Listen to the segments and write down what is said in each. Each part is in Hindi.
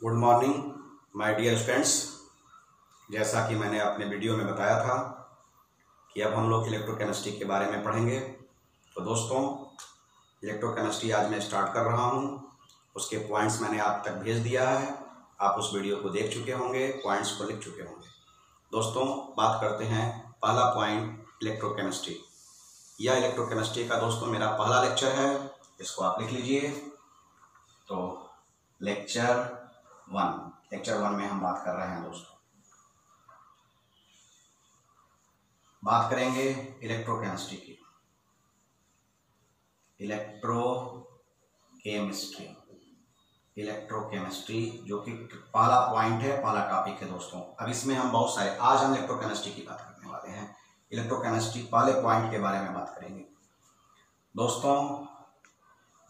Good morning my dear students. जैसा कि मैंने अपने वीडियो में बताया था कि अब हम लोग इलेक्ट्रोकेमिस्ट्री के बारे में पढ़ेंगे। तो दोस्तों, इलेक्ट्रोकेमिस्ट्री आज मैं स्टार्ट कर रहा हूं। उसके पॉइंट्स मैंने आप तक भेज दिया है। आप उस वीडियो को देख चुके होंगे, पॉइंट्स को लिख चुके होंगे। दोस्तों, बात करते हैं पहला पॉइंट, इलेक्ट्रोकेमिस्ट्री। यह इलेक्ट्रोकेमिस्ट्री का दोस्तों मेरा पहला लेक्चर है, इसको आप लिख लीजिए। तो लेक्चर वन में हम बात कर रहे हैं दोस्तों, बात करेंगे इलेक्ट्रोकेमिस्ट्री की। इलेक्ट्रोकेमिस्ट्री जो कि पहला पॉइंट है, पहला टॉपिक है दोस्तों। अब इसमें हम बहुत सारे, आज हम इलेक्ट्रोकेमिस्ट्री की बात करने वाले हैं। इलेक्ट्रोकेमिस्ट्री पहले पॉइंट के बारे में बात करेंगे दोस्तों।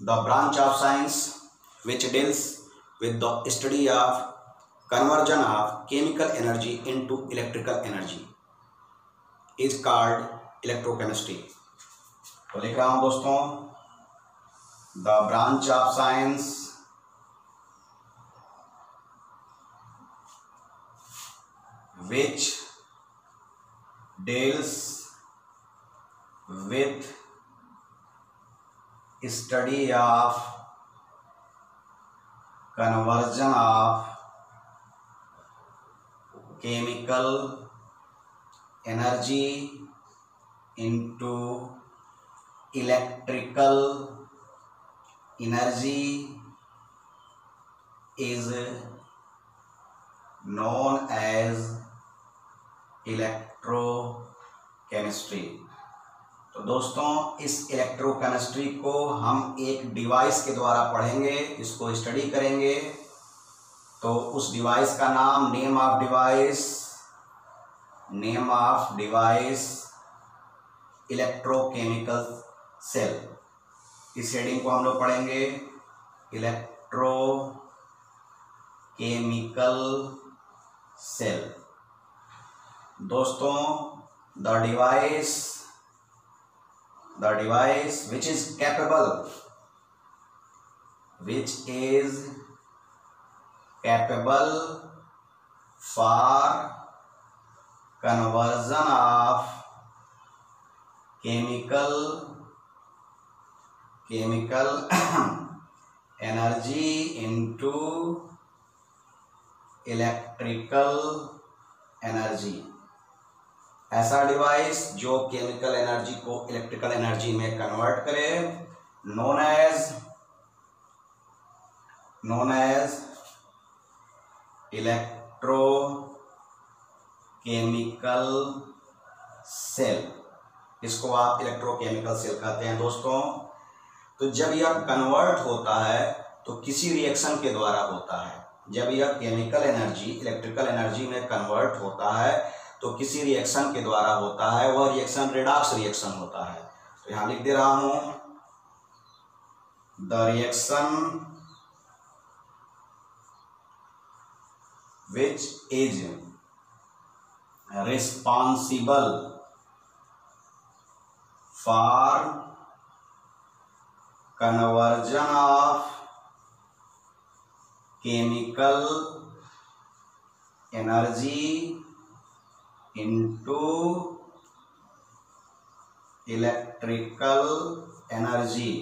The branch of science which deals with the study of conversion of chemical energy into electrical energy is called electrochemistry। तो लिख रहा हूं दोस्तों, the branch of science which deals with study of conversion of chemical energy into electrical energy is known as electrochemistry। तो दोस्तों, इस इलेक्ट्रोकेमिस्ट्री को हम एक डिवाइस के द्वारा पढ़ेंगे, इसको स्टडी करेंगे। तो उस डिवाइस का नाम, name of device electrochemical cell. इस हेडिंग को हम लोग पढ़ेंगे, इलेक्ट्रोकेमिकल सेल। दोस्तों, द device which is capable for conversion of chemical energy into electrical energy। ऐसा डिवाइस जो केमिकल एनर्जी को इलेक्ट्रिकल एनर्जी में कन्वर्ट करे, नोन एज इलेक्ट्रोकेमिकल सेल। इसको आप इलेक्ट्रोकेमिकल सेल कहते हैं दोस्तों। तो जब यह कन्वर्ट होता है तो किसी रिएक्शन के द्वारा होता है। जब यह केमिकल एनर्जी इलेक्ट्रिकल एनर्जी में कन्वर्ट होता है तो किसी रिएक्शन के द्वारा होता है। वह रिएक्शन रेडॉक्स रिएक्शन होता है। तो यहां लिख दे रहा हूं, the reaction which is responsible for conversion of chemical energy into electrical energy.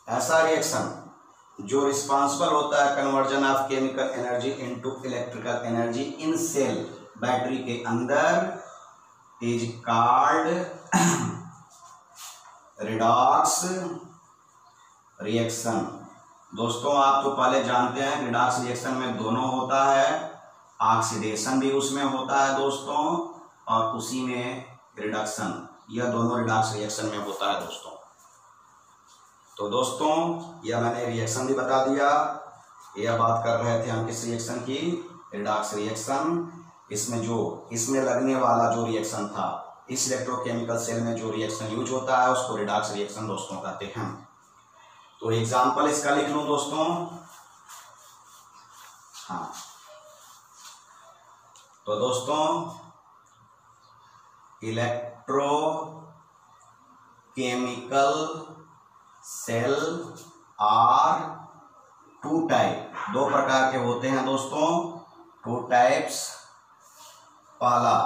ऐसा रिएक्शन जो रिस्पॉन्सिबल होता है conversion of chemical energy into electrical energy in cell, battery के अंदर, इज कॉल्ड रिडॉक्स रिएक्शन। दोस्तों, आप तो पहले जानते हैं रिडॉक्स रिएक्शन में दोनों होता है, ऑक्सीडेशन भी उसमें होता है दोस्तों, और उसी में रिडक्शन। यह दोनों रिडॉक्स रिएक्शन में होता है दोस्तों। तो दोस्तों, यह मैंने रिएक्शन भी बता दिया। यह बात कर रहे थे हम किस रिएक्शन की, रिडॉक्स रिएक्शन। इसमें लगने वाला जो रिएक्शन था, इस इलेक्ट्रोकेमिकल सेल में जो रिएक्शन यूज होता है उसको रिडॉक्स रिएक्शन दोस्तों कहते हैं। तो एग्जाम्पल इसका लिख लूं दोस्तों। हाँ, तो दोस्तों, electrochemical cell are two type, दो प्रकार के होते हैं दोस्तों, टू टाइप्स। पहला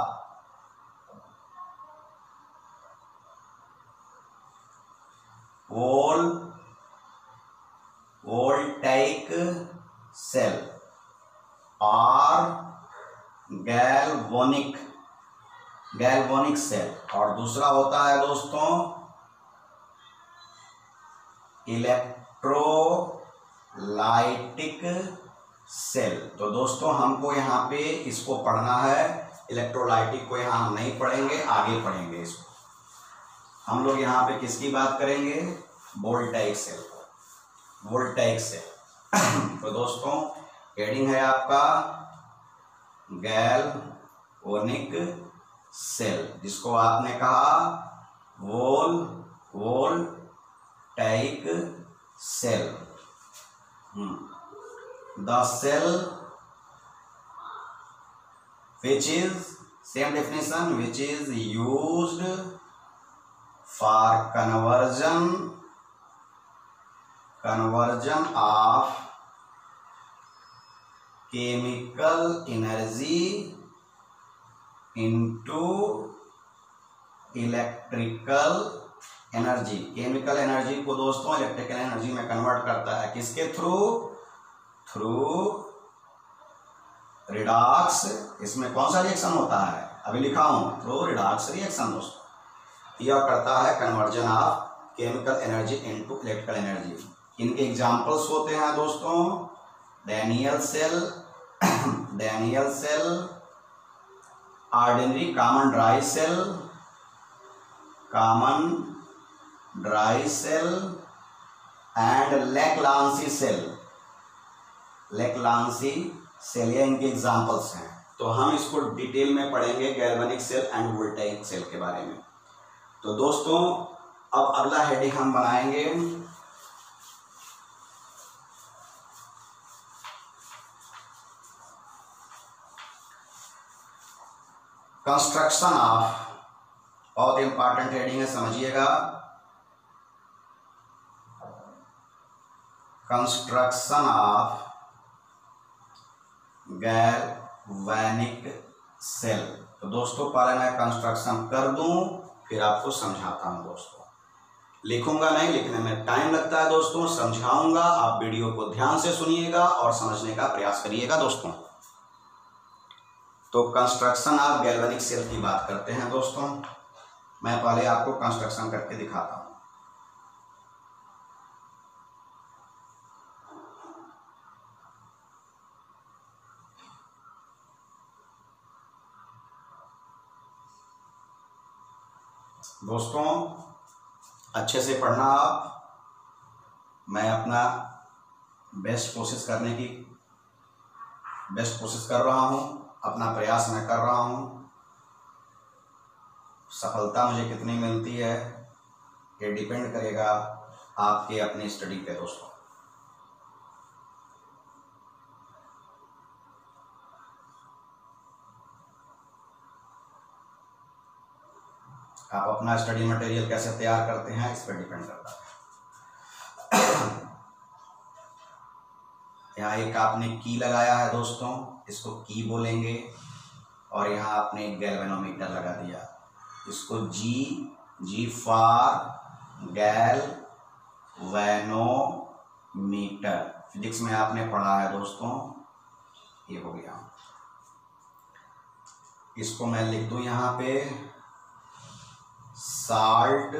वोल्टाइक सेल और गैल्वेनिक सेल, और दूसरा होता है दोस्तों इलेक्ट्रोलाइटिक सेल। तो दोस्तों हमको यहाँ पे इसको पढ़ना है, इलेक्ट्रोलाइटिक को यहाँ हम नहीं पढ़ेंगे, आगे पढ़ेंगे इसको। हम लोग यहाँ पे किसकी बात करेंगे, वोल्टाइक सेल, वोल्टाइक सेल। तो दोस्तों हेडिंग है आपका गैल्वेनिक सेल, जिसको आपने कहा voltaic cell. The cell which is same definition, which is used for conversion of chemical energy into electrical energy. Chemical energy को दोस्तों इलेक्ट्रिकल एनर्जी में कन्वर्ट करता है, किसके थ्रू रिडॉक्स। इसमें कौन सा रिएक्शन होता है, अभी लिखा हूं, थ्रू रिडॉक्स रिएक्शन दोस्तों। यह करता है conversion of chemical energy into electrical energy. इनके एग्जांपल्स होते हैं दोस्तों Daniell cell, ordinary common dry cell and Leclanché cell, ये इनके एग्जांपल्स हैं। तो हम इसको डिटेल में पढ़ेंगे galvanic cell and voltaic cell के बारे में। तो दोस्तों अब अगला हेडिंग हम बनाएंगे कंस्ट्रक्शन ऑफ, बहुत इंपॉर्टेंट हेडिंग है, समझिएगा। Construction of galvanic cell. तो दोस्तों पहले मैं कंस्ट्रक्शन कर दूं, फिर आपको समझाता हूं दोस्तों। लिखूंगा नहीं, लिखने में टाइम लगता है दोस्तों, समझाऊंगा। आप वीडियो को ध्यान से सुनिएगा और समझने का प्रयास करिएगा दोस्तों। तो कंस्ट्रक्शन ऑफ गैल्वेनिक सेल की बात करते हैं दोस्तों। मैं पहले आपको कंस्ट्रक्शन करके दिखाता हूं। दोस्तों अच्छे से पढ़ना आप, मैं अपना बेस्ट कोशिश कर रहा हूं, अपना प्रयास मैं कर रहा हूं। सफलता मुझे कितनी मिलती है ये डिपेंड करेगा आपके अपनी स्टडी पे दोस्तों। आप अपना स्टडी मटेरियल कैसे तैयार करते हैं इस पर डिपेंड करता है। यहाँ एक आपने की लगाया है दोस्तों, इसको की बोलेंगे, और यहाँ आपने एक गैल्वेनोमीटर लगा दिया, इसको जी फॉर गैल्वेनोमीटर। फिजिक्स में आपने पढ़ा है दोस्तों, ये हो गया। इसको मैं लिख दूं यहाँ पे साल्ट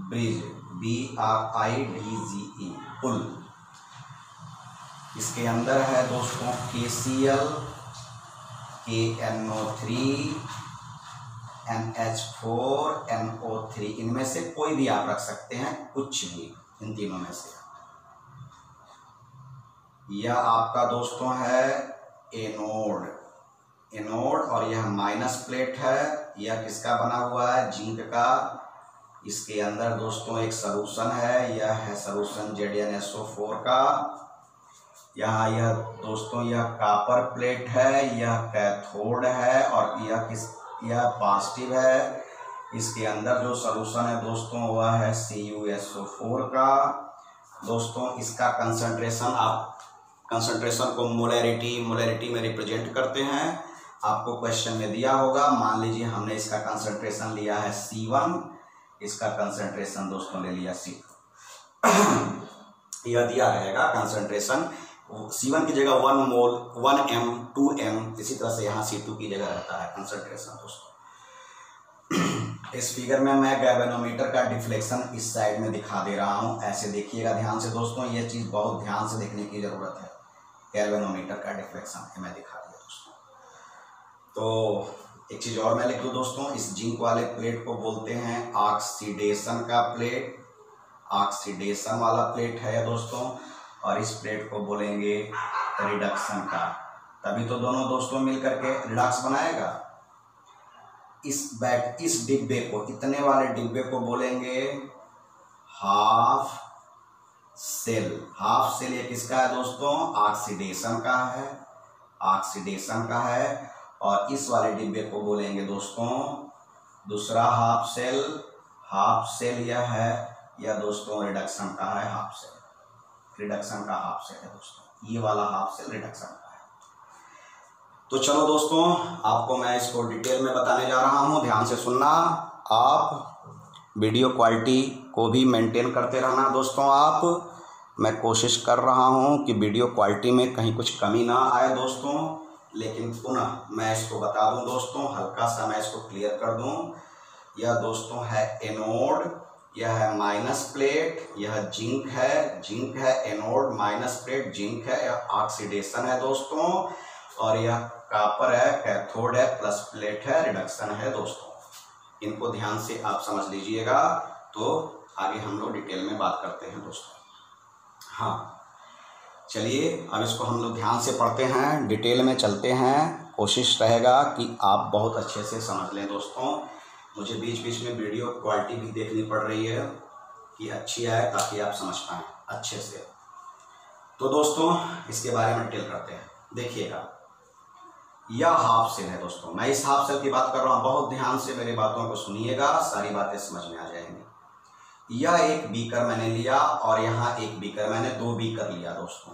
ब्रिज, BRIDGE, पुल। इसके अंदर है दोस्तों KCl, KNO3, NH4, NO3, इनमें से कोई भी आप रख सकते हैं, कुछ भी इन तीनों में से। यह आपका दोस्तों है एनोड, और यह माइनस प्लेट है। यह किसका बना हुआ है, जिंक का। इसके अंदर दोस्तों एक सॉल्यूशन है, यह है सॉल्यूशन ZnSO4 का। यहाँ यह दोस्तों यह कॉपर प्लेट है, यह कैथोड है, और यह पॉजिटिव है। इसके अंदर जो सॉल्यूशन है दोस्तों वह है CuSO4 का, दोस्तों इसका कंसंट्रेशन, आप कंसंट्रेशन को मोलैरिटी में रिप्रेजेंट करते हैं। आपको क्वेश्चन में दिया होगा, मान लीजिए हमने इसका कंसंट्रेशन लिया है C1, इसका कंसंट्रेशन दोस्तों ले लिया C2। यह दिया रहेगा कंसंट्रेशन, C1 की जगह 1 मोल, 1m, 2m, इसी तरह से यहाँ C2 की जगह रहता है कंसंट्रेशन दोस्तों। इस फिगर में मैं गैल्वेनोमीटर का डिफ्लेक्शन इस साइड में दिखा दे रहा हूँ, ऐसे देखिएगा ध्यान से दोस्तों, ये चीज़ बहुत ध्यान से देखने की जरूरत है। गैल्वेनोमीटर का डिफ्लेक्शन मैं दिखा दिया दोस्तों। तो एक चीज़ और मैं लिख दूँ दोस्तों, इस जिंक वाले प्लेट को बोलते हैं ऑक्सीडेशन का प्लेट, ऑक्सीडेशन वाला प्लेट है दोस्तों, और इस प्लेट को बोलेंगे रिडक्शन का। तभी तो दोनों दोस्तों मिल करके रिडक्स बनाएगा। इस डिब्बे को, इतने वाले डिब्बे को बोलेंगे हाफ सेल। हाफ सेल ये किसका है दोस्तों? ऑक्सीडेशन का है, ऑक्सीडेशन का है। और इस वाले डिब्बे को बोलेंगे दोस्तों दूसरा हाफ सेल। हाफ सेल यह है, यह दोस्तों रिडक्शन का है, हाफ सेल, रिडक्शन का हाफ सेल है दोस्तों, ये वाला हाफ सेल रिडक्शन का है। तो चलो दोस्तों, आपको मैं इसको डिटेल में बताने जा रहा हूँ, ध्यान से सुनना। आप वीडियो क्वालिटी को भी मेंटेन करते रहना दोस्तों। मैं कोशिश कर रहा हूँ कि वीडियो क्वालिटी में कहीं कुछ कमी ना आए दोस्तों, लेकिन पुनः मैं इसको बता दूं दोस्तों, हल्का सा मैं इसको क्लियर कर दूं। यह दोस्तों है एनोड, यह है माइनस प्लेट, यह जिंक है, जिंक है एनोड, माइनस प्लेट जिंक है, यह ऑक्सीडेशन है दोस्तों, और यह कॉपर है, कैथोड है, प्लस प्लेट है, रिडक्शन है दोस्तों। इनको ध्यान से आप समझ लीजिएगा, तो आगे हम लोग डिटेल में बात करते हैं दोस्तों। हाँ चलिए, अब इसको हम लोग ध्यान से पढ़ते हैं, डिटेल में चलते हैं। कोशिश रहेगा कि आप बहुत अच्छे से समझ लें दोस्तों। मुझे बीच बीच में वीडियो क्वालिटी भी देखनी पड़ रही है कि अच्छी आए, ताकि आप समझ पाएँ अच्छे से। तो दोस्तों इसके बारे में डिटेल करते हैं। देखिएगा, यह हाफ सेल है दोस्तों, मैं इस हाफ सेल की बात कर रहा हूँ, बहुत ध्यान से मेरी बातों को सुनिएगा, सारी बातें समझ में आ जाएंगी। यह एक बीकर मैंने लिया और यहाँ एक बीकर, मैंने 2 बीकर लिया दोस्तों।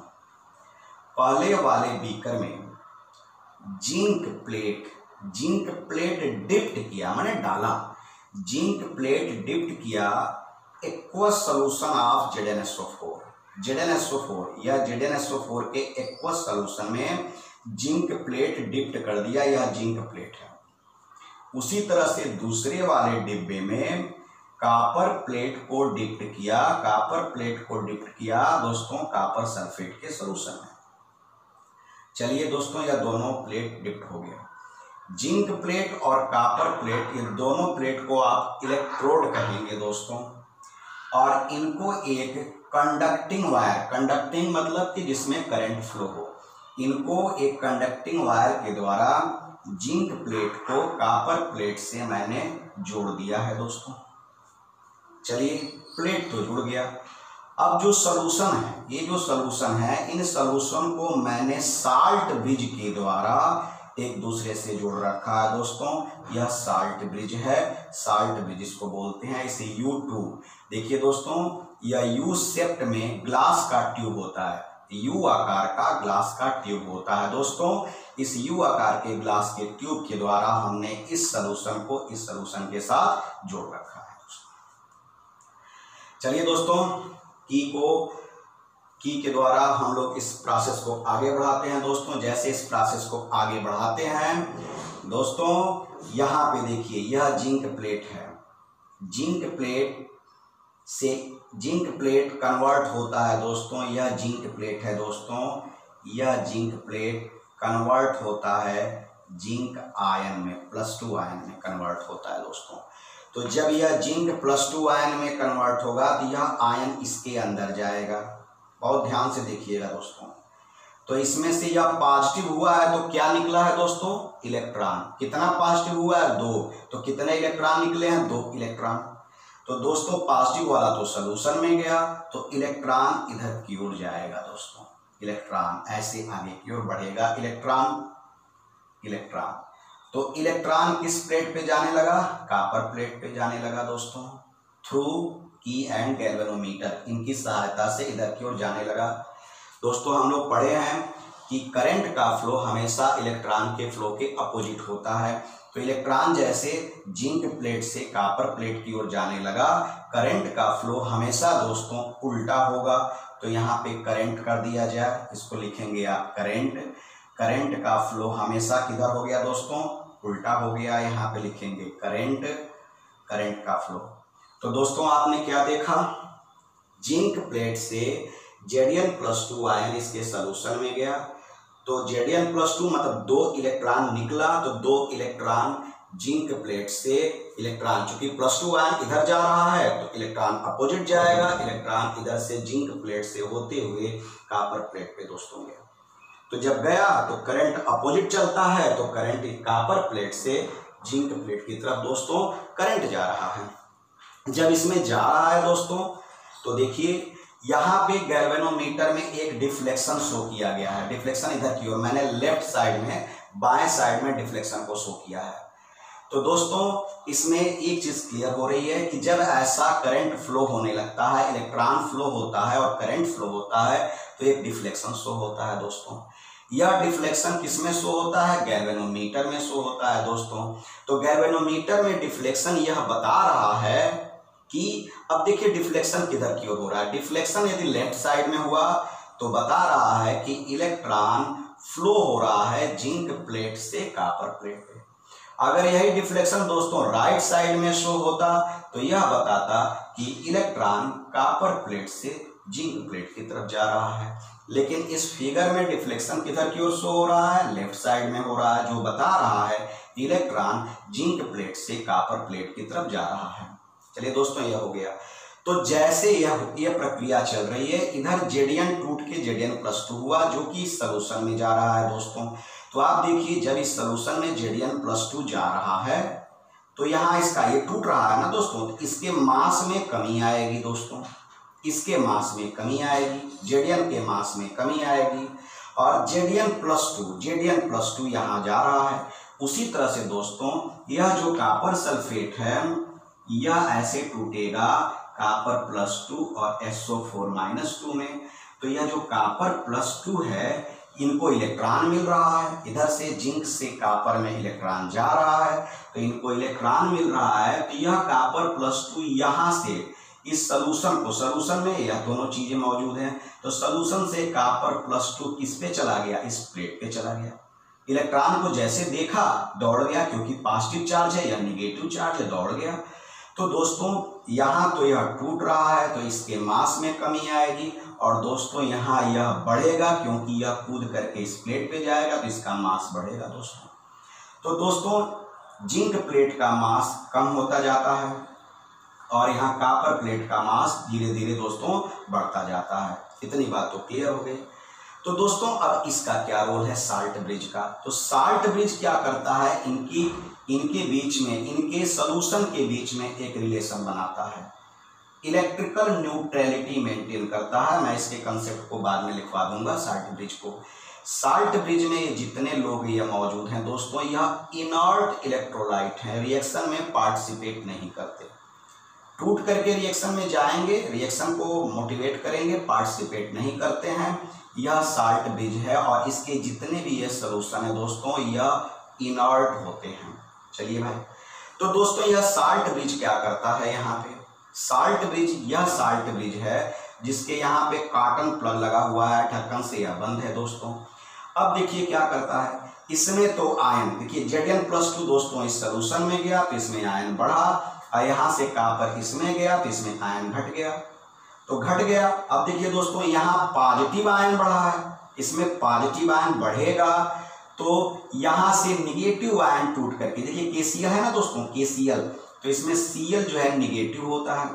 पहले वाले बीकर में जिंक प्लेट डिप्ट किया, मैंने डाला, जिंक प्लेट डिप्ट किया aqueous solution of ZnSO4। ZnSO4 या ZnSO4 के एक्वस सॉल्यूशन में जिंक प्लेट डिप्ट कर दिया, यह जिंक प्लेट है। उसी तरह से दूसरे वाले डिब्बे में कॉपर प्लेट को डिप्ट किया, कॉपर प्लेट को डिप्ट किया दोस्तों कॉपर सल्फेट के सॉल्यूशन में। चलिए दोस्तों, यह दोनों प्लेट डिप्ट हो गया। जिंक प्लेट और कॉपर प्लेट, ये दोनों प्लेट को आप इलेक्ट्रोड कहेंगे दोस्तों, और इनको एक कंडक्टिंग वायर, कंडक्टिंग मतलब कि जिसमें करंट फ्लो हो, इनको एक कंडक्टिंग वायर के द्वारा जिंक प्लेट को कॉपर प्लेट से मैंने जोड़ दिया है दोस्तों। चलिए, प्लेट तो जुड़ गया। अब जो सॉल्यूशन है, ये जो सॉल्यूशन है, इन सॉल्यूशन को मैंने साल्ट ब्रिज के द्वारा एक दूसरे से जोड़ रखा है दोस्तों। यह साल्ट ब्रिज है, साल्ट ब्रिज इसको बोलते हैं, इसे U2। देखिए दोस्तों, यह U शेप्ड में ग्लास का ट्यूब होता है, U आकार का ग्लास का ट्यूब होता है दोस्तों। इस U आकार के ग्लास के ट्यूब के द्वारा हमने इस सॉल्यूशन को इस सॉल्यूशन के साथ जोड़ रखा है दोस्तों। चलिए दोस्तों, की के द्वारा हम लोग इस प्रोसेस को आगे बढ़ाते हैं दोस्तों। जैसे इस प्रोसेस को आगे बढ़ाते हैं दोस्तों, यहाँ पे देखिए, यह जिंक प्लेट है, जिंक प्लेट से जिंक प्लेट कन्वर्ट होता है दोस्तों, यह जिंक प्लेट है दोस्तों, यह जिंक प्लेट कन्वर्ट होता है जिंक आयन में, +2 आयन में कन्वर्ट होता है दोस्तों। तो जब यह जिंक +2 आयन में कन्वर्ट होगा तो यह आयन इसके अंदर जाएगा। बहुत ध्यान से देखिएगा दोस्तों। तो इसमें से यह पॉजिटिव हुआ है तो क्या निकला है दोस्तों? इलेक्ट्रॉन। कितना पॉजिटिव हुआ है? 2। तो कितने इलेक्ट्रॉन निकले हैं? 2 इलेक्ट्रॉन। तो दोस्तों पॉजिटिव वाला तो सॉल्यूशन में गया, तो इलेक्ट्रॉन इधर की ओर जाएगा दोस्तों। इलेक्ट्रॉन ऐसे आगे की ओर बढ़ेगा, इलेक्ट्रॉन। तो इलेक्ट्रॉन किस प्लेट पे जाने लगा? कॉपर प्लेट पे जाने लगा दोस्तों, थ्रू की एंड गैल्वेनोमीटर, इनकी सहायता से इधर की ओर जाने लगा। दोस्तों हम लोग पढ़े हैं कि करंट का फ्लो हमेशा इलेक्ट्रॉन के फ्लो के अपोजिट होता है। तो इलेक्ट्रॉन जैसे जिंक प्लेट से कॉपर प्लेट की ओर जाने लगा, करंट का फ्लो हमेशा दोस्तों उल्टा होगा। तो यहाँ पे करंट कर दिया जाए, इसको लिखेंगे आप करंट। करंट का फ्लो हमेशा किधर हो गया दोस्तों, उल्टा हो गया। यहाँ पे लिखेंगे करंट, करंट का फ्लो। तो दोस्तों आपने क्या देखा, जिंक प्लेट से Zn+2 आयन इसके सोल्यूशन में गया। तो Zn+2 मतलब 2 इलेक्ट्रॉन निकला, तो 2 इलेक्ट्रॉन जिंक प्लेट से, इलेक्ट्रॉन चूंकि +2 आयन इधर जा रहा है तो इलेक्ट्रॉन अपोजिट जाएगा, इलेक्ट्रॉन इधर से जिंक प्लेट से होते हुए कॉपर प्लेट पे दोस्तों गया। तो जब गया तो करंट अपोजिट चलता है, तो करंट कॉपर प्लेट से जिंक प्लेट की तरफ दोस्तों करंट जा रहा है। जब इसमें जा रहा है दोस्तों तो देखिए यहाँ पे गैल्वेनोमीटर में एक डिफ्लेक्शन शो किया गया है। डिफ्लेक्शन इधर की ओर, मैंने लेफ्ट साइड में, बाएं साइड में डिफ्लेक्शन को शो किया है। तो दोस्तों इसमें एक चीज क्लियर हो रही है कि जब ऐसा करंट फ्लो होने लगता है, इलेक्ट्रॉन फ्लो होता है और करंट फ्लो होता है, तो एक डिफ्लेक्शन शो होता है दोस्तों। यह डिफ्लेक्शन किसमें शो होता है, गैल्वेनोमीटर में शो होता है दोस्तों। तो गैल्वेनोमीटर में डिफ्लेक्शन यह बता रहा है कि अब देखिए डिफ्लेक्शन किधर की ओर हो रहा है। डिफ्लेक्शन यदि लेफ्ट साइड में हुआ तो बता रहा है कि इलेक्ट्रॉन फ्लो हो रहा है जिंक प्लेट से कॉपर प्लेट पे। अगर यही डिफ्लेक्शन दोस्तों राइट साइड में शो होता तो यह बताता कि इलेक्ट्रॉन कॉपर प्लेट से जिंक प्लेट की तरफ जा रहा है। लेकिन इस फिगर में डिफ्लेक्शन किधर की ओर शो हो रहा है, लेफ्ट साइड में हो रहा है, जो बता रहा है इलेक्ट्रॉन जिंक प्लेट से कॉपर प्लेट की तरफ जा रहा है। चलिए दोस्तों यह हो गया। तो जैसे यह प्रक्रिया चल रही है, इधर Zn टूट के Zn+2 हुआ जो कि सोल्यूशन में जा रहा है दोस्तों। तो आप देखिए जब इस सोल्यूशन में Zn+2 जा रहा है तो यहाँ इसका ये टूट रहा है ना दोस्तों, तो इसके मास में कमी आएगी दोस्तों, इसके मास में कमी आएगी, Zn के मास में कमी आएगी और Zn+2 यहाँ जा रहा है। उसी तरह से दोस्तों यह जो कॉपर सल्फेट है यह ऐसे टूटेगा कॉपर+2 और SO4-2 में। तो यह जो कॉपर+2 है इनको इलेक्ट्रॉन मिल रहा है, इधर से जिंक से कॉपर में इलेक्ट्रॉन जा रहा है तो इनको इलेक्ट्रॉन मिल रहा है। तो यह कॉपर+2 यहाँ से इस सोल्यूशन को, सोल्यूशन में यह दोनों चीजें मौजूद हैं, तो सोल्यूशन से कॉपर+2 किस पे चला गया, इस प्लेट पे चला गया। इलेक्ट्रॉन को जैसे देखा दौड़ गया, क्योंकि पॉजिटिव चार्ज है या निगेटिव चार्ज है, दौड़ गया। तो दोस्तों यहाँ तो यह टूट रहा है तो इसके मास में कमी आएगी और दोस्तों यहाँ यह बढ़ेगा क्योंकि यह कूद करके इस प्लेट पे जाएगा तो इसका मास बढ़ेगा दोस्तों। तो दोस्तों जिंक प्लेट का मास कम होता जाता है और यहाँ कॉपर प्लेट का मास धीरे धीरे दोस्तों बढ़ता जाता है। इतनी बात तो क्लियर हो गई। तो दोस्तों अब इसका क्या रोल है साल्ट ब्रिज का। तो साल्ट ब्रिज क्या करता है, इनके बीच में, इनके सोल्यूशन के बीच में एक रिलेशन बनाता है, इलेक्ट्रिकल न्यूट्रलिटी मेंटेन करता है। मैं इसके कंसेप्ट को बाद में लिखवा दूंगा साल्ट ब्रिज को। साल्ट ब्रिज में जितने लोग ये मौजूद हैं दोस्तों यह इनर्ट इलेक्ट्रोलाइट हैं, रिएक्शन में पार्टिसिपेट नहीं करते, टूट करके रिएक्शन में जाएंगे, रिएक्शन को मोटिवेट करेंगे, पार्टिसिपेट नहीं करते हैं। यह साल्ट ब्रिज है और इसके जितने भी ये सोल्यूशन है दोस्तों यह इनर्ट होते हैं। चलिए भाई, तो दोस्तों यह साल्ट ब्रिज क्या करता है, यहाँ पे साल्ट ब्रिज, यह साल्ट ब्रिज है जिसके यहाँ पे कॉटन प्लग लगा हुआ है, ढक्कन से यह बंद है दोस्तों। अब देखिए क्या करता है, इसमें तो आयन देखिए Zn+2 दोस्तों इस सोल्यूशन में गया तो इसमें आयन बढ़ा और यहाँ से कॉपर इसमें गया तो इसमें आयन घट गया, तो घट गया। अब देखिए दोस्तों यहाँ पॉजिटिव आयन बढ़ा है, इसमें पॉजिटिव आयन बढ़ेगा तो यहाँ से निगेटिव आयन टूट करके, देखिए KCl है ना दोस्तों, KCl, तो इसमें Cl जो है निगेटिव होता है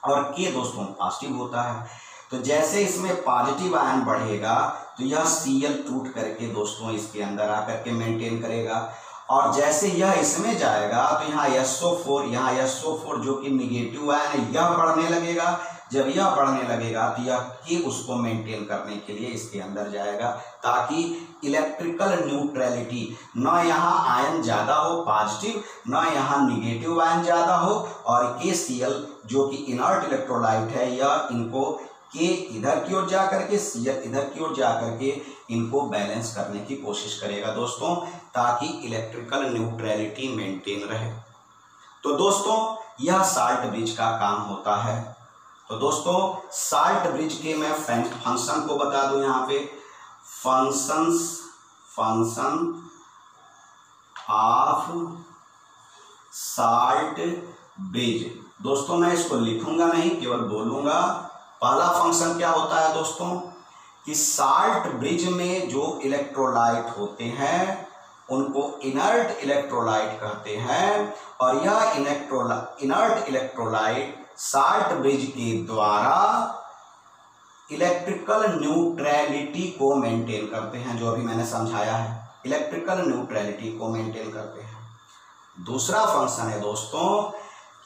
और K दोस्तों पॉजिटिव होता है। तो जैसे इसमें पॉजिटिव आयन बढ़ेगा तो यह Cl टूट करके दोस्तों इसके अंदर आकर के मेंटेन करेगा और जैसे यह इसमें जाएगा तो यहाँ SO4 जो कि निगेटिव आयन है यह बढ़ने लगेगा। जब यह बढ़ने लगेगा तो यह K उसको मेंटेन करने के लिए इसके अंदर जाएगा, ताकि इलेक्ट्रिकल न्यूट्रलिटी, न यहाँ आयन ज़्यादा हो पॉजिटिव, न यहाँ निगेटिव आयन ज़्यादा हो, और KCl जो कि इनर्ट इलेक्ट्रोलाइट है यह इनको K इधर की ओर जा करके Cl इधर की ओर जा करके इनको बैलेंस करने की कोशिश करेगा दोस्तों, ताकि इलेक्ट्रिकल न्यूट्रलिटी मेंटेन रहे। तो दोस्तों यह साल्ट ब्रिज का काम होता है। तो दोस्तों साल्ट ब्रिज के मैं फंक्शन को बता दूं, यहाँ पे फंक्शन ऑफ साल्ट ब्रिज। दोस्तों मैं इसको लिखूंगा नहीं, केवल बोलूंगा। पहला फंक्शन क्या होता है दोस्तों कि साल्ट ब्रिज में जो इलेक्ट्रोलाइट होते हैं उनको इनर्ट इलेक्ट्रोलाइट कहते हैं, और यह इनर्ट इलेक्ट्रोलाइट साल्ट ब्रिज के द्वारा इलेक्ट्रिकल न्यूट्रलिटी को मेंटेन करते हैं, जो अभी मैंने समझाया है, इलेक्ट्रिकल न्यूट्रलिटी को मेंटेन करते हैं। दूसरा फंक्शन है दोस्तों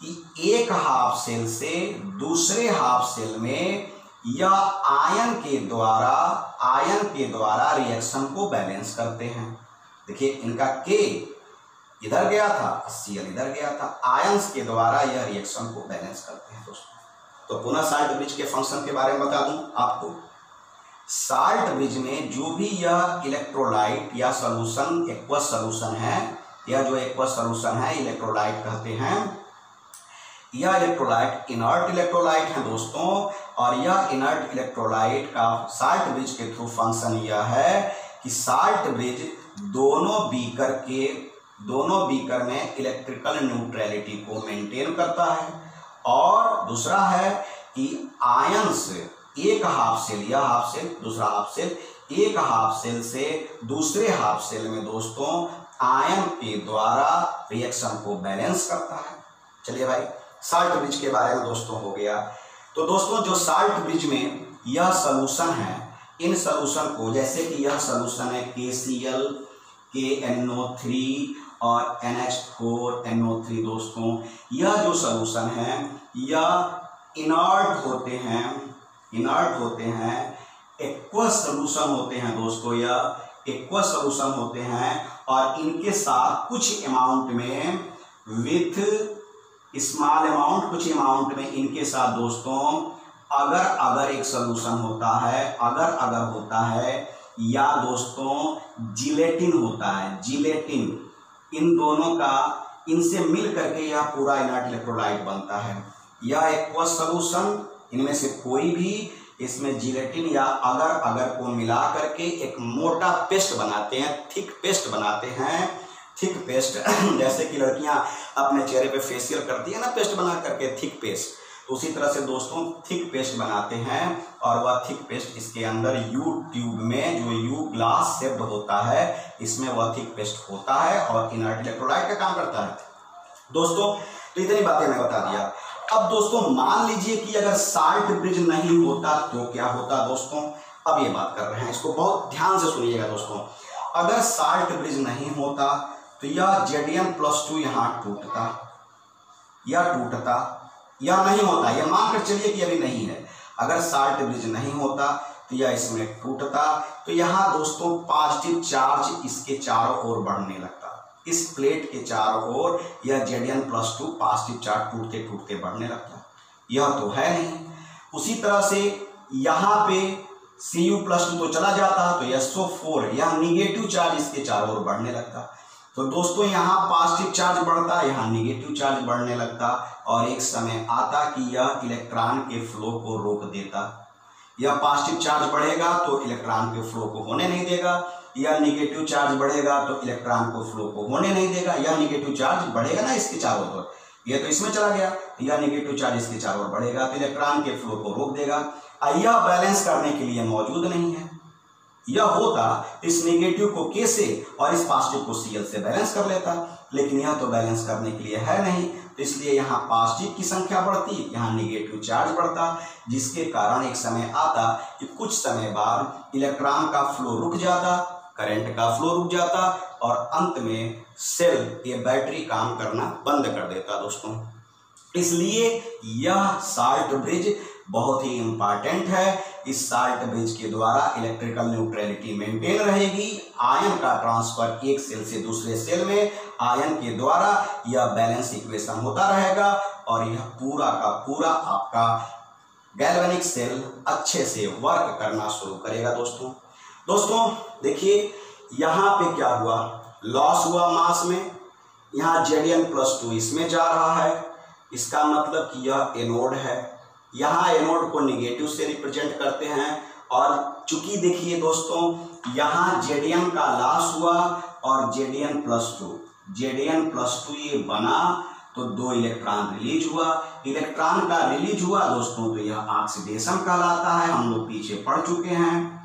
कि एक हाफ सेल से दूसरे हाफ सेल में या आयन के द्वारा रिएक्शन को बैलेंस करते हैं। देखिए इनका K इधर गया था, Cl इधर गया था, आयंस के द्वारा यह रिएक्शन को बैलेंस करते हैं दोस्तों। तो पुनः साल्ट ब्रिज के फंक्शन के बारे में बता दूं आपको। साल्ट ब्रिज में जो भी यह इलेक्ट्रोलाइट या सॉल्यूशन एक्वस सॉल्यूशन है, यह जो एक्वस सॉल्यूशन है इलेक्ट्रोलाइट कहते हैं। यह इलेक्ट्रोलाइट इनर्ट इलेक्ट्रोलाइट है दोस्तों, और यह इनर्ट इलेक्ट्रोलाइट का साल्ट ब्रिज के थ्रू फंक्शन यह है कि साल्ट ब्रिज दोनों बीकर में इलेक्ट्रिकल न्यूट्रलिटी को मेंटेन करता है। और दूसरा है कि आयंस एक हाफ सेल, यह हाफ सेल दूसरा हाफ सेल, एक हाफ सेल से दूसरे हाफ सेल में दोस्तों आयन के द्वारा रिएक्शन को बैलेंस करता है। चलिए भाई साल्ट ब्रिज के बारे में दोस्तों हो गया। तो दोस्तों जो साल्ट ब्रिज में यह सॉल्यूशन है, इन सॉल्यूशन को, जैसे कि यह सॉल्यूशन है KCl, KNO3 और NH4NO3 दोस्तों, यह जो सॉल्यूशन है यह इनर्ट होते हैं, एक्वस सॉल्यूशन होते हैं दोस्तों, यह एक्वस सॉल्यूशन होते हैं, और इनके साथ कुछ अमाउंट में विथ स्मॉल अमाउंट, कुछ अमाउंट में इनके साथ दोस्तों अगर एक सॉल्यूशन होता है, अगर होता है, या दोस्तों जिलेटिन होता है, जिलेटिन, इन दोनों का, इनसे मिल करके यह पूरा इनर्ट इलेक्ट्रोलाइट बनता है। यह एक्वस सॉल्यूशन, इनमें से कोई भी इसमें जिलेटिन या अगर को मिला करके एक मोटा पेस्ट बनाते हैं, थिक पेस्ट बनाते हैं, थिक पेस्ट जैसे कि लड़कियां अपने चेहरे पे फेशियल करती है ना पेस्ट बना करके, थिक पेस्ट, तो उसी तरह से दोस्तों थिक पेस्ट बनाते हैं, और वह थिक पेस्ट इसके अंदर यू ट्यूब में जो यू ग्लास शेप्ड होता है इसमें वह थिक पेस्ट होता है और इनर्ट इलेक्ट्रोलाइट का काम करता है दोस्तों। तो इतनी बातें मैं बता दिया। अब दोस्तों मान लीजिए कि अगर साल्ट ब्रिज नहीं होता तो क्या होता दोस्तों, अब ये बात कर रहे हैं, इसको बहुत ध्यान से सुनिएगा दोस्तों। अगर साल्ट ब्रिज नहीं होता तो यह Zn+2 यहाँ टूटता या नहीं होता, यह मानकर चलिए कि अभी नहीं है। अगर साल्ट ब्रिज नहीं होता तो यह इसमें टूटता, तो यहाँ दोस्तों पॉजिटिव चार्ज इसके चारों ओर बढ़ने लगता, इस प्लेट के चारों ओर यह Zn+2 पॉजिटिव चार्ज टूटते टूटते बढ़ने लगता। यह तो है नहीं। उसी तरह से यहाँ पे Cu+2 तो चला जाता, तो SO4 यह निगेटिव चार्ज इसके चारों ओर बढ़ने लगता। तो दोस्तों यहाँ पॉजिटिव चार्ज बढ़ता, यहाँ निगेटिव चार्ज बढ़ने लगता, और एक समय आता कि यह इलेक्ट्रॉन के फ्लो को रोक देता। यह पॉजिटिव चार्ज बढ़ेगा तो इलेक्ट्रॉन के फ्लो को होने नहीं देगा, यह निगेटिव चार्ज बढ़ेगा तो इलेक्ट्रॉन को फ्लो को होने नहीं देगा। यह निगेटिव चार्ज बढ़ेगा ना इसके चारों ओर, यह तो इसमें चला गया, यह निगेटिव चार्ज इसके चारों ओर बढ़ेगा तो इलेक्ट्रॉन के फ्लो को रोक देगा। यह बैलेंस करने के लिए मौजूद नहीं है। यह होता इस नेगेटिव को K से और इस पॉजिटिव को Cl से बैलेंस कर लेता, लेकिन यह तो बैलेंस करने के लिए है नहीं, तो इसलिए यहाँ पॉजिटिव की संख्या बढ़ती, यहाँ नेगेटिव चार्ज बढ़ता, जिसके कारण एक समय आता कि कुछ समय बाद इलेक्ट्रॉन का फ्लो रुक जाता, करंट का फ्लो रुक जाता और अंत में सेल ये बैटरी काम करना बंद कर देता दोस्तों। इसलिए यह साल्ट ब्रिज बहुत ही इंपॉर्टेंट है। इस साल्ट ब्रिज के द्वारा इलेक्ट्रिकल न्यूट्रलिटी मेंटेन रहेगी। आयन का ट्रांसफर एक सेल से दूसरे सेल में आयन के द्वारा यह बैलेंस इक्वेशन होता रहेगा और यह पूरा का पूरा आपका गैल्वेनिक सेल अच्छे से वर्क करना शुरू करेगा दोस्तों देखिए यहाँ पे क्या हुआ, लॉस हुआ मास में। यहाँ Zn+2 इसमें जा रहा है, इसका मतलब कि यह एनोड है। यहाँ एनोड को निगेटिव से रिप्रेजेंट करते हैं और चूंकि देखिए दोस्तों यहाँ Zn का लॉस हुआ और Zn+2 ये बना तो 2 इलेक्ट्रॉन रिलीज हुआ। इलेक्ट्रॉन का रिलीज हुआ दोस्तों तो यह ऑक्सीडेशन कहलाता है, हम लोग पीछे पढ़ चुके हैं।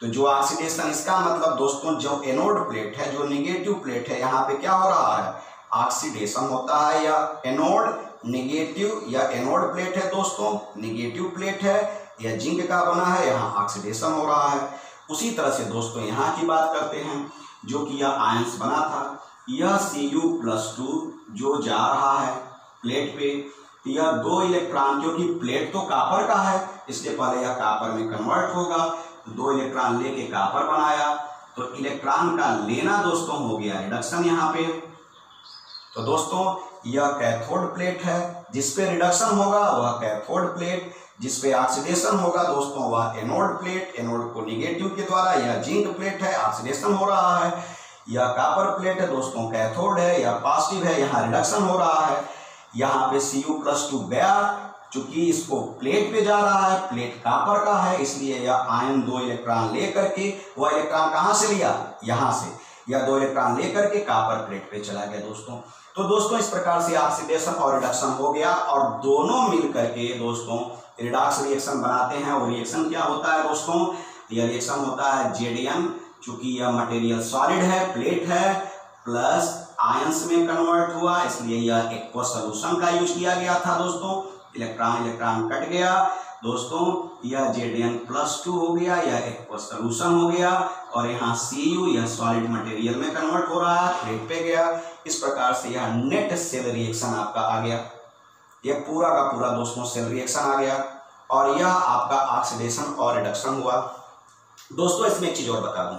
तो जो ऑक्सीडेशन, इसका मतलब दोस्तों जो एनोड प्लेट है, जो निगेटिव प्लेट है, यहाँ पे क्या हो रहा है, ऑक्सीडेशन होता है। या एनोड निगेटिव या एनोड प्लेट है दोस्तों, निगेटिव प्लेट है, यह जिंक का बना है, यहाँ ऑक्सीडेशन हो रहा है। उसी तरह से दोस्तों यहाँ की बात करते हैं, जो कि यह आयंस बना था, यह Cu+2 जो जा रहा है प्लेट पे, यह 2 इलेक्ट्रॉन, क्योंकि प्लेट तो कॉपर का है इसलिए पहले यह कॉपर में कन्वर्ट होगा, 2 इलेक्ट्रॉन लेके कॉपर बनाया, तो इलेक्ट्रॉन का लेना दोस्तों हो गया रिडक्शन यहाँ पे। तो दोस्तों यह कैथोड प्लेट है, जिसपे रिडक्शन होगा वह कैथोड प्लेट, जिसपे ऑक्सीडेशन होगा दोस्तों वह एनोड प्लेट। एनोड को निगेटिव के द्वारा, यह जिंक प्लेट है, ऑक्सीडेशन हो रहा है। यह कॉपर प्लेट है दोस्तों, कैथोड है, यह पॉजिटिव है, यहाँ रिडक्शन हो रहा है। यहाँ पे Cu+2 गया, चूंकि इसको प्लेट पे जा रहा है, प्लेट कॉपर का है, इसलिए यह आयन 2 इलेक्ट्रॉन लेकर के, वह इलेक्ट्रॉन कहाँ से लिया, यहाँ से, यह 2 इलेक्ट्रॉन लेकर के कॉपर प्लेट पे चला गया दोस्तों। तो दोस्तों इस प्रकार से ऑक्सीडेशन और रिडक्शन हो गया और दोनों मिलकर के दोस्तों रिडॉक्स रिएक्शन बनाते हैं। और रिएक्शन क्या होता है दोस्तों, यह रिएक्शन होता है Zn, चूंकि यह मटेरियल सॉलिड है, प्लेट है, प्लस आयंस में कन्वर्ट हुआ, इसलिए यह एक्वस सॉल्यूशन का यूज किया गया था दोस्तों। इलेक्ट्रॉन कट गया दोस्तों, यह Zn+2 हो गया, यह एक्वस सॉल्यूशन हो गया और यहाँ Cu यह सॉलिड मटेरियल में कन्वर्ट हो रहा है, प्लेट पे गया। इस प्रकार से यह नेट सेल रिएक्शन आपका आ गया, यह पूरा का पूरा दोस्तों सेल रिएक्शन आ गया और यह आपका ऑक्सीडेशन और रिडक्शन हुआ। दोस्तों इसमें एक चीज और बता दूं,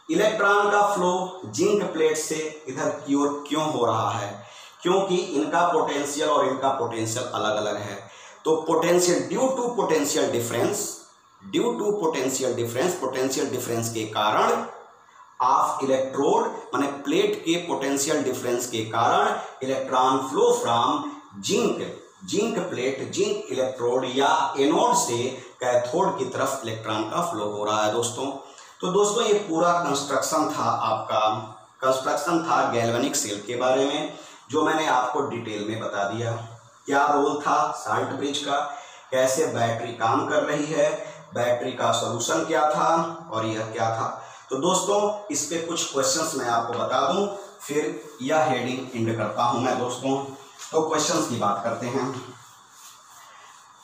इलेक्ट्रॉन का फ्लो जिंक प्लेट से इधर की ओर क्यों हो रहा है, क्योंकि इनका पोटेंशियल और इनका पोटेंशियल अलग अलग है। तो potential due to potential difference के कारण ऑफ इलेक्ट्रोड माने प्लेट के पोटेंशियल डिफरेंस के कारण electron flow from zinc plate, zinc electrode या एनोड से कैथोड की तरफ इलेक्ट्रॉन का फ्लो हो रहा है दोस्तों। तो दोस्तों ये पूरा कंस्ट्रक्शन था गैल्वेनिक सेल के बारे में, जो मैंने आपको डिटेल में बता दिया। क्या रोल था साल्ट ब्रिज का, कैसे बैटरी काम कर रही है, बैटरी का सॉल्यूशन क्या था और यह क्या था। तो दोस्तों इस पे कुछ क्वेश्चंस मैं आपको बता दूं, फिर यह हेडिंग एंड करता हूं मैं दोस्तों। तो क्वेश्चंस की बात करते हैं।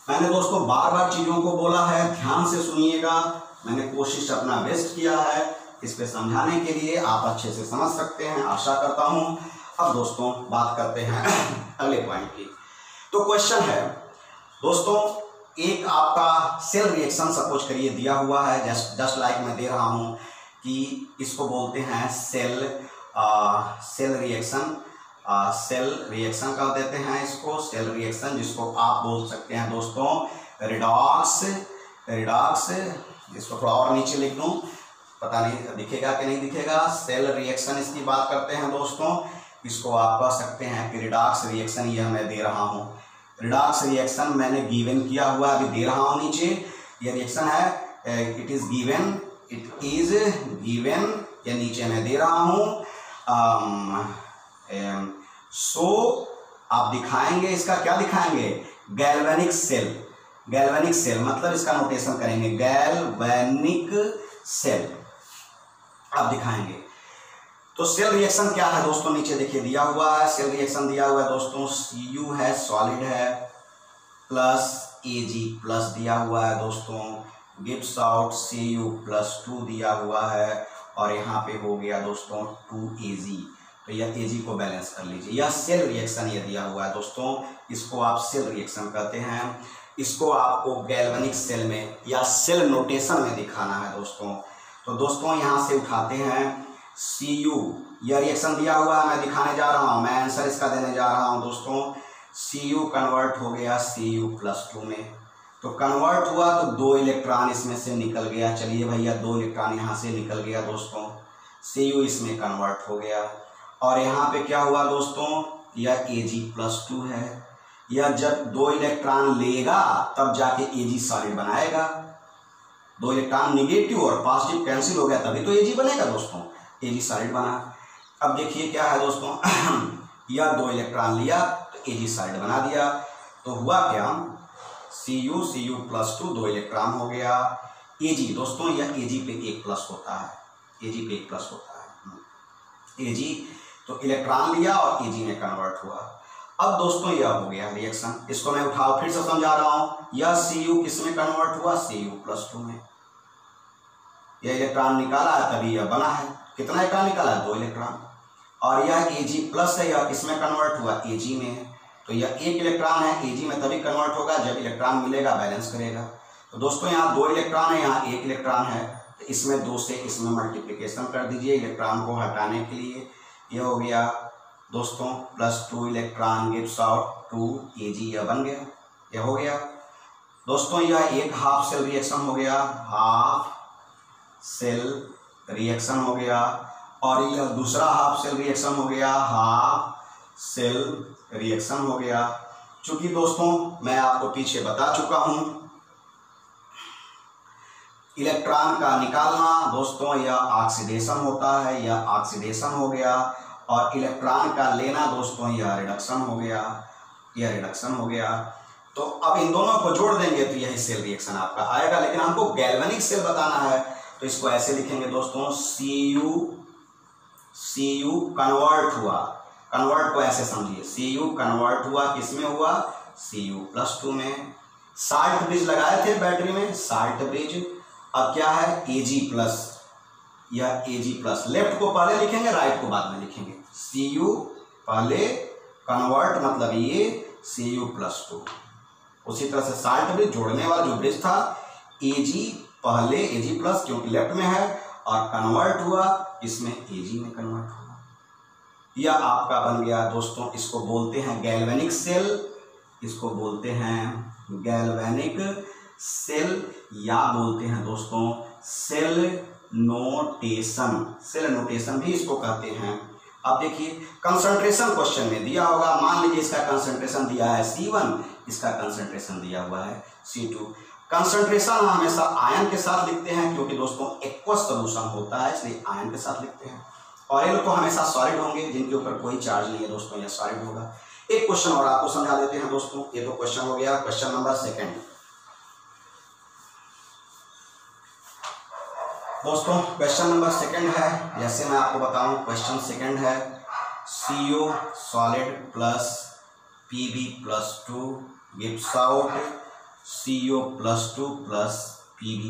मैंने दोस्तों बार बार चीजों को बोला है, ध्यान से सुनिएगा, मैंने कोशिश अपना बेस्ट किया है इस पे समझाने के लिए, आप अच्छे से समझ सकते हैं आशा करता हूं। अब दोस्तों बात करते हैं अगले पॉइंट की। तो क्वेश्चन है दोस्तों, एक आपका सेल रिएक्शन सपोज करिए दिया हुआ है, जस्ट लाइक मैं दे रहा हूं कि इसको बोलते हैं सेल रिएक्शन का देते हैं इसको, सेल रिएक्शन, जिसको आप बोल सकते हैं दोस्तों रिडॉक्स। इसको थोड़ा और नीचे लिख दूं, पता नहीं दिखेगा कि नहीं दिखेगा। सेल रिएक्शन इसकी बात करते हैं दोस्तों, इसको आप कह सकते हैं कि रिडॉक्स रिएक्शन, यह मैं दे रहा हूं। रिडॉक्स रिएक्शन मैंने गिवन किया हुआ, अभी दे रहा हूं नीचे, यह रिएक्शन है, इट इज गिवन, या नीचे मैं दे रहा हूं। सो आप दिखाएंगे, इसका क्या दिखाएंगे, गैल्वेनिक सेल मतलब इसका नोटेशन करेंगे गैल्वेनिक सेल आप दिखाएंगे। तो सेल रिएक्शन क्या है दोस्तों, नीचे देखिए दिया हुआ है, सेल रिएक्शन दिया हुआ है दोस्तों, Cu है, सॉलिड है, प्लस Ag प्लस दिया हुआ है दोस्तों, गिव्स आउट Cu+2 दिया हुआ है और यहाँ पे हो गया दोस्तों 2Ag। तो यह Ag को बैलेंस कर लीजिए। यह सेल रिएक्शन ये दिया हुआ है दोस्तों, इसको आप सेल रिएक्शन कहते हैं। इसको आपको गैल्वेनिक सेल में या सेल नोटेशन में दिखाना है दोस्तों। तो दोस्तों यहाँ से उठाते हैं Cu, यह रिएक्शन दिया हुआ है, मैं दिखाने जा रहा हूँ, मैं आंसर इसका देने जा रहा हूँ दोस्तों। Cu कन्वर्ट हो गया Cu+2 में, तो कन्वर्ट हुआ तो 2 इलेक्ट्रॉन इसमें से निकल गया। चलिए भैया 2 इलेक्ट्रॉन यहाँ से निकल गया दोस्तों, Cu इसमें कन्वर्ट हो गया। और यहाँ पे क्या हुआ दोस्तों, यह Ag+2 है। यह जब 2 इलेक्ट्रॉन लेगा तब जाके Ag सॉलिड बनाएगा। 2 इलेक्ट्रॉन निगेटिव और पॉजिटिव कैंसिल हो गया तभी तो Ag बनेगा दोस्तों, Ag सॉलिड बना। अब देखिए क्या है दोस्तों, यह 2 इलेक्ट्रॉन लिया तो Ag सॉलिड बना दिया। तो हुआ क्या, Cu+2 2 इलेक्ट्रॉन हो गया। Ag दोस्तों यह Ag पे 1+ होता है, Ag पे 1+ होता है। Ag तो इलेक्ट्रॉन लिया और Ag में कन्वर्ट हुआ। अब दोस्तों यह हो गया रिएक्शन, इसको मैं उठाओ फिर से समझा रहा हूँ। यह Cu किस में कन्वर्ट हुआ, Cu+2 में। यह इलेक्ट्रॉन निकाला है तभी यह बना है। कितना इलेक्ट्रॉन निकाला है, 2 इलेक्ट्रॉन। और यह Ag+ है, यह किस में कन्वर्ट हुआ, Ag में। तो यह 1 इलेक्ट्रॉन है, Ag में तभी कन्वर्ट होगा जब इलेक्ट्रॉन मिलेगा, बैलेंस करेगा। तो दोस्तों यहाँ 2 इलेक्ट्रॉन है, यहाँ 1 इलेक्ट्रॉन है, तो इसमें 2 से इसमें मल्टीप्लिकेशन कर दीजिए इलेक्ट्रॉन को हटाने के लिए। यह हो गया दोस्तों +2 इलेक्ट्रॉन गिव्स आउट 2 Ag, यह बन गया, यह हो गया दोस्तों। यह एक हाफ सेल रिएक्शन हो गया, हाफ सेल रिएक्शन हो गया। और यह दूसरा हाफ सेल रिएक्शन हो गया, हाफ सेल रिएक्शन हो गया। चूंकि दोस्तों मैं आपको पीछे बता चुका हूं, इलेक्ट्रॉन का निकालना दोस्तों यह ऑक्सीडेशन होता है, यह ऑक्सीडेशन हो गया। और इलेक्ट्रॉन का लेना दोस्तों यह रिडक्शन हो गया, यह रिडक्शन हो गया। तो अब इन दोनों को जोड़ देंगे तो यही सेल रिएक्शन आपका आएगा। लेकिन हमको गैल्वेनिक सेल बताना है तो इसको ऐसे लिखेंगे दोस्तों, Cu कन्वर्ट हुआ, कन्वर्ट को ऐसे समझिए, Cu कन्वर्ट हुआ किसमें हुआ, Cu+2 में। साल्ट ब्रिज लगाए थे बैटरी में, साल्ट ब्रिज। अब क्या है, Ag+, यह Ag+। लेफ्ट को पहले लिखेंगे, राइट को बाद में लिखेंगे। Cu पहले कन्वर्ट मतलब ये Cu+2। उसी तरह से साल्ट ब्रिज जोड़ने वाला जो ब्रिज था, Ag पहले Ag+ क्योंकि लेफ्ट में है, और कन्वर्ट हुआ इसमें Ag में कन्वर्ट हुआ। यह आपका बन गया दोस्तों, इसको बोलते हैं गैल्वेनिक सेल, इसको बोलते हैं गैल्वेनिक सेल, या बोलते हैं दोस्तों सेल नोटेशन। सेल नोटेशन भी इसको कहते हैं। अब देखिए कंसंट्रेशन क्वेश्चन में दिया होगा, मान लीजिए इसका कंसंट्रेशन दिया है C1, इसका कंसंट्रेशन दिया हुआ है C2। कंसंट्रेशन हम हमेशा आयन के साथ लिखते हैं क्योंकि दोस्तों एक्वस सॉल्यूशन होता है, इसलिए आयन के साथ लिखते हैं। और ये लोग तो हमेशा सॉलिड होंगे, जिनके ऊपर कोई चार्ज नहीं है दोस्तों, यह सॉलिड होगा। एक क्वेश्चन और आपको समझा देते हैं दोस्तों, ये तो क्वेश्चन हो गया, क्वेश्चन नंबर 2 दोस्तों। क्वेश्चन नंबर 2 है, जैसे मैं आपको बताऊं, क्वेश्चन 2 है, CO solid plus Pb+2 gives out CO+2 plus Pb।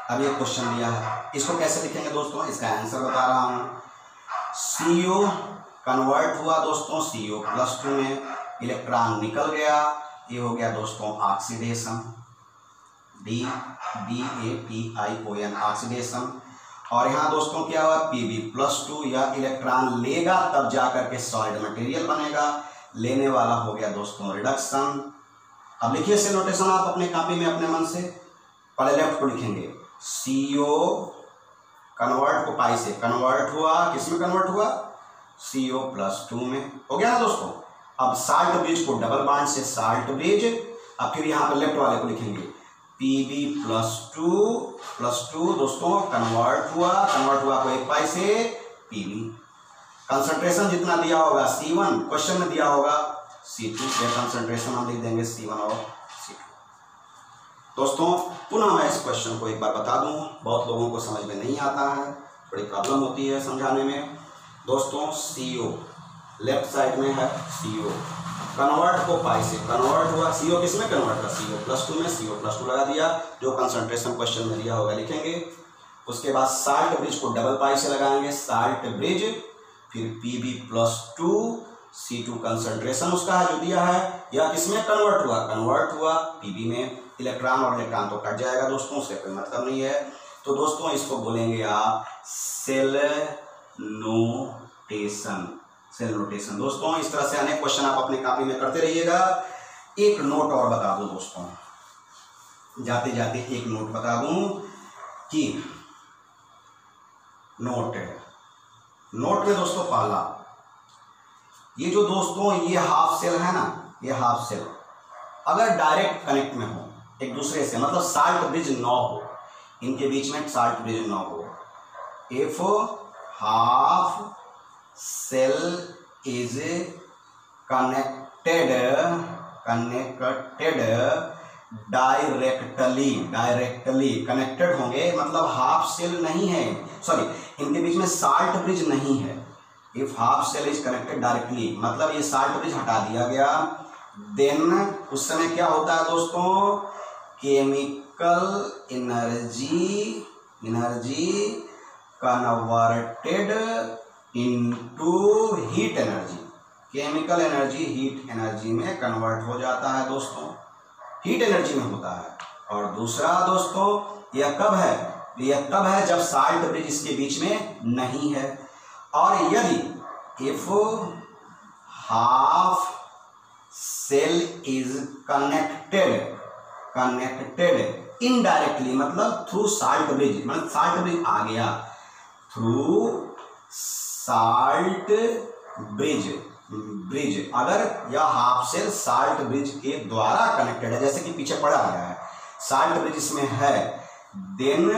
अब ये क्वेश्चन दिया है, इसको कैसे लिखेंगे दोस्तों, इसका आंसर बता रहा हूं। CO कन्वर्ट हुआ दोस्तों CO+2 में, इलेक्ट्रॉन निकल गया, ये हो गया दोस्तों ऑक्सीडेशन, DATION ऑक्सीडेशन। और यहाँ दोस्तों क्या हुआ, Pb+2, यह इलेक्ट्रॉन लेगा तब जाकर के सॉलिड मटेरियल बनेगा, लेने वाला हो गया दोस्तों रिडक्शन। अब लिखिए सेल नोटेशन आप अपने कॉपी में अपने मन से, पहले लेफ्ट को लिखेंगे, CO कन्वर्ट को पाई से कन्वर्ट हुआ, किसमें कन्वर्ट हुआ, CO+2 में, हो गया ना दोस्तों। अब साल्ट ब्रिज को डबल बॉन्ड से साल्ट ब्रिज, अब फिर यहाँ पर लेफ्ट वाले को लिखेंगे Pb+2 दोस्तों कन्वर्ट हुआ को 1 पाई से Pb। कंसंट्रेशन जितना दिया होगा C1, क्वेश्चन में दिया होगा C2, या कंसंट्रेशन हम लिख देंगे C1 और C2। दोस्तों पुनः मैं इस क्वेश्चन को एक बार बता दूं, बहुत लोगों को समझ में नहीं आता है, थोड़ी प्रॉब्लम होती है समझाने में। दोस्तों CO लेफ्ट साइड में है, CO कन्वर्ट को पाई से कन्वर्ट हुआ, CO किस में कन्वर्ट हुआ, CO+2 में, CO+2 लगा दिया, जो कंसंट्रेशन क्वेश्चन में दिया होगा लिखेंगे। उसके बाद साल्ट ब्रिज को डबल पाई से लगाएंगे, साल्ट ब्रिज, फिर Pb+2 C2 कंसंट्रेशन उसका है जो दिया है, यह किसमें कन्वर्ट हुआ, Pb में। इलेक्ट्रॉन और इलेक्ट्रॉन तो कट जाएगा दोस्तों, उससे कोई मतलब नहीं है। तो दोस्तों इसको बोलेंगे आप सेल नोटेशन। दोस्तों इस तरह से अनेक क्वेश्चन आप अपने कॉपी में करते रहिएगा। एक नोट और बता दूं दोस्तों, जाते जाते एक नोट बता दूं कि नोट में दोस्तों पहला, ये जो दोस्तों ये हाफ सेल है ना, ये हाफ सेल अगर डायरेक्ट कनेक्ट में हो एक दूसरे से, मतलब साल्ट ब्रिज न हो, इनके बीच में साल्ट ब्रिज न हो, if half cell is connected directly connected होंगे, मतलब हाफ सेल नहीं है, सॉरी इनके बीच में साल्ट ब्रिज नहीं है। If half cell is connected directly मतलब ये साल्ट ब्रिज हटा दिया गया, देन उस समय क्या होता है दोस्तों, chemical energy converted into heat energy, chemical energy heat energy में कन्वर्ट हो जाता है दोस्तों, हीट एनर्जी में होता है। और दूसरा दोस्तों यह कब है, यह तब है जब साल्ट ब्रिज इसके बीच में नहीं है। और यदि if half cell is connected indirectly मतलब थ्रू साल्ट ब्रिज, मतलब साल्ट ब्रिज आ गया, थ्रू साल्ट ब्रिज अगर यह हाफ सेल साल्ट ब्रिज के द्वारा कनेक्टेड है, जैसे कि पीछे पढ़ा गया है साल्ट ब्रिज इसमें है, देन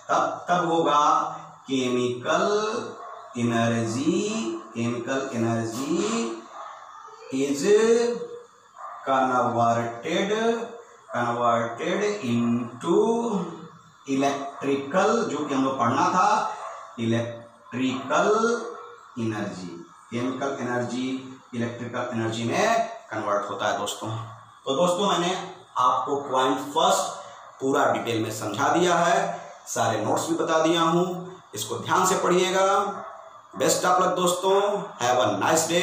तब होगा chemical energy is converted into electrical, जो कि हम लोग पढ़ना था, electrical energy, chemical energy electrical energy में कन्वर्ट होता है दोस्तों। तो दोस्तों मैंने आपको पॉइंट फर्स्ट पूरा डिटेल में समझा दिया है, सारे नोट्स भी बता दिया हूं, इसको ध्यान से पढ़िएगा। बेस्ट ऑफ लक दोस्तों, हैव अ नाइस डे।